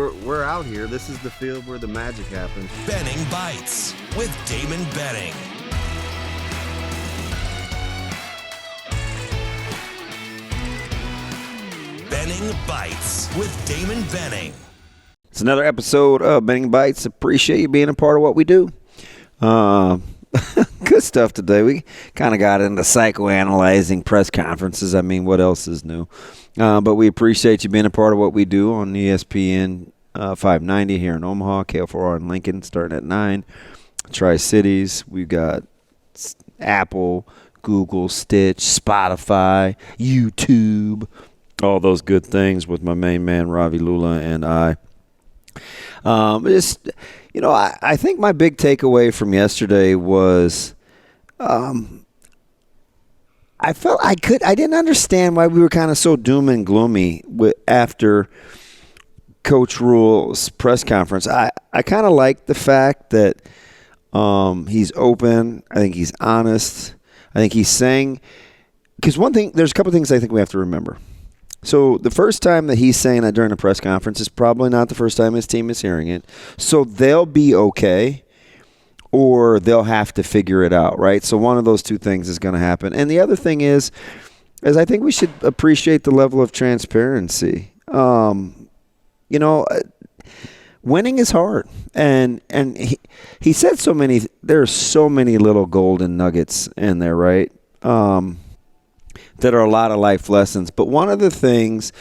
we're out here. This is the field where the magic happens. Benning Bites with Damon Benning. Benning Bites with Damon Benning. It's another episode of Benning Bites. Appreciate you being a part of what we do. Good stuff today. We kind of got into psychoanalyzing press conferences. I mean, what else is new? But we appreciate you being a part of what we do on ESPN 590 here in Omaha, KL4R in Lincoln, starting at 9. Tri-Cities. We've got Apple, Google, Stitch, Spotify, YouTube, all those good things with my main man, Ravi Lula, and I. I think my big takeaway from yesterday was I didn't understand why we were kind of so doom and gloomy after Coach Rhule's press conference. I kind of like the fact that he's open. I think he's honest. I think he's saying – because there's a couple things I think we have to remember. So the first time that he's saying that during a press conference is probably not the first time his team is hearing it. So they'll be okay or they'll have to figure it out, right? So one of those two things is going to happen. And the other thing is I think we should appreciate the level of transparency. Winning is hard. And he said there are so many little golden nuggets in there, right? That are a lot of life lessons. But one of the things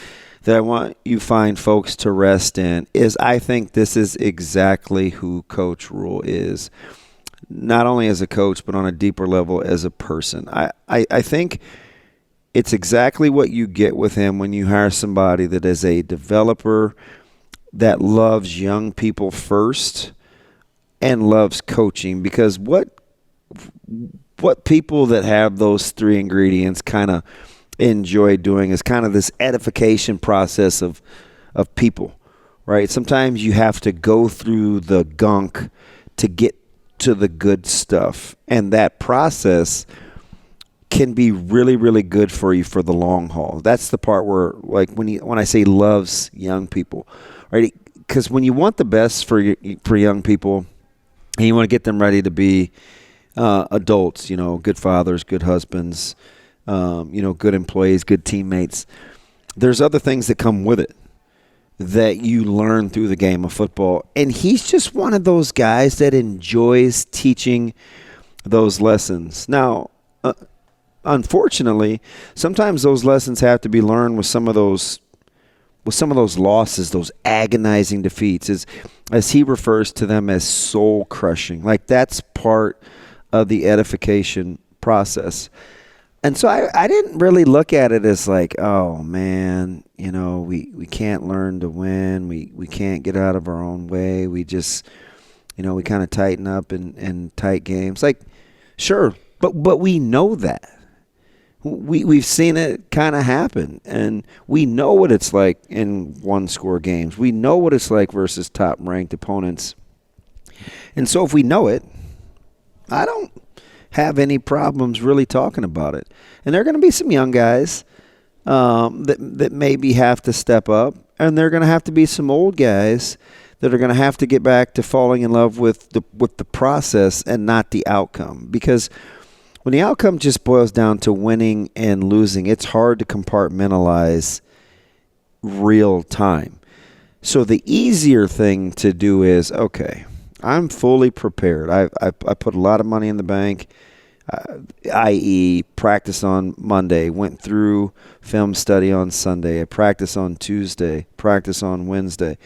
that I want you find folks to rest in is I think this is exactly who Coach Rhule is, not only as a coach, but on a deeper level as a person. I think it's exactly what you get with him when you hire somebody that is a developer that loves young people first and loves coaching, because what people that have those three ingredients kind of enjoy doing is kind of this edification process of people, right? Sometimes you have to go through the gunk to get to the good stuff, and that process can be really, really good for you for the long haul. That's the part where, like, when I say loves young people, right? Because when you want the best for young people and you want to get them ready to be adults, good fathers, good husbands, good employees, good teammates. There's other things that come with it that you learn through the game of football. And he's just one of those guys that enjoys teaching those lessons. Now, unfortunately, sometimes those lessons have to be learned with some of those losses, those agonizing defeats, as he refers to them as soul crushing. Like, that's part of the edification process. And so I didn't really look at it as like, oh man, we can't learn to win. We can't get out of our own way. We just, we kind of tighten up in tight games. Like, sure, but we know that. We've seen it kind of happen, and we know what it's like in one-score games. We know what it's like versus top-ranked opponents. And so if we know it, I don't have any problems really talking about it. And there are going to be some young guys that maybe have to step up, and there are going to have to be some old guys that are going to have to get back to falling in love with the process and not the outcome. Because when the outcome just boils down to winning and losing, it's hard to compartmentalize real time. So the easier thing to do is, okay, I'm fully prepared. I put a lot of money in the bank, i.e. practice on Monday, went through film study on Sunday, I practice on Tuesday, practice on Wednesday.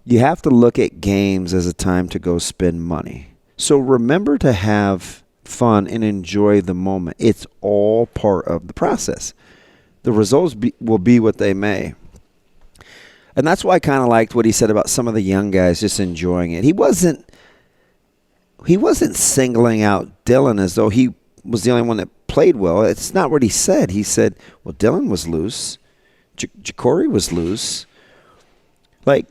You have to look at games as a time to go spend money. So remember to have fun and enjoy the moment. It's all part of the process. The results will be what they may. And that's why I kind of liked what he said about some of the young guys just enjoying it. He wasn't singling out Dylan as though he was the only one that played well. It's not what he said. He said, well, Dylan was loose. Ja'Cory was loose. Like,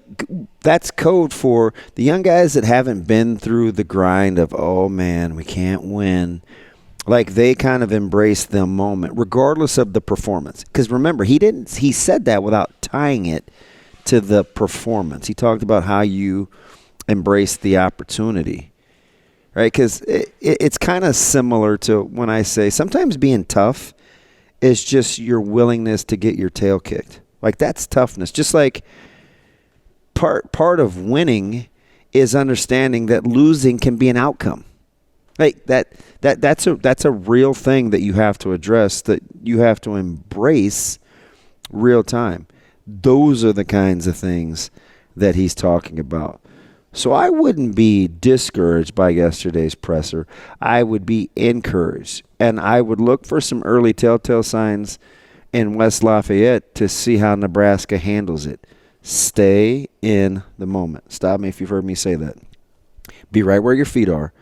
that's code for the young guys that haven't been through the grind of, oh, man, we can't win. Like, they kind of embrace the moment, regardless of the performance. Because remember, he said that without tying it to the performance. He talked about how you embrace the opportunity, right? Because it's kind of similar to when I say sometimes being tough is just your willingness to get your tail kicked. Like, that's toughness. Just like part of winning is understanding that losing can be an outcome. Like that's a real thing that you have to address, that you have to embrace real time. Those are the kinds of things that he's talking about. So I wouldn't be discouraged by yesterday's presser. I would be encouraged, and I would look for some early telltale signs in West Lafayette to see how Nebraska handles it. Stay in the moment. Stop me if you've heard me say that. Be right where your feet are.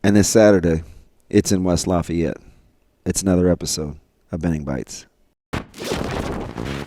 And this Saturday, it's in West Lafayette. It's another episode of Benning Bites.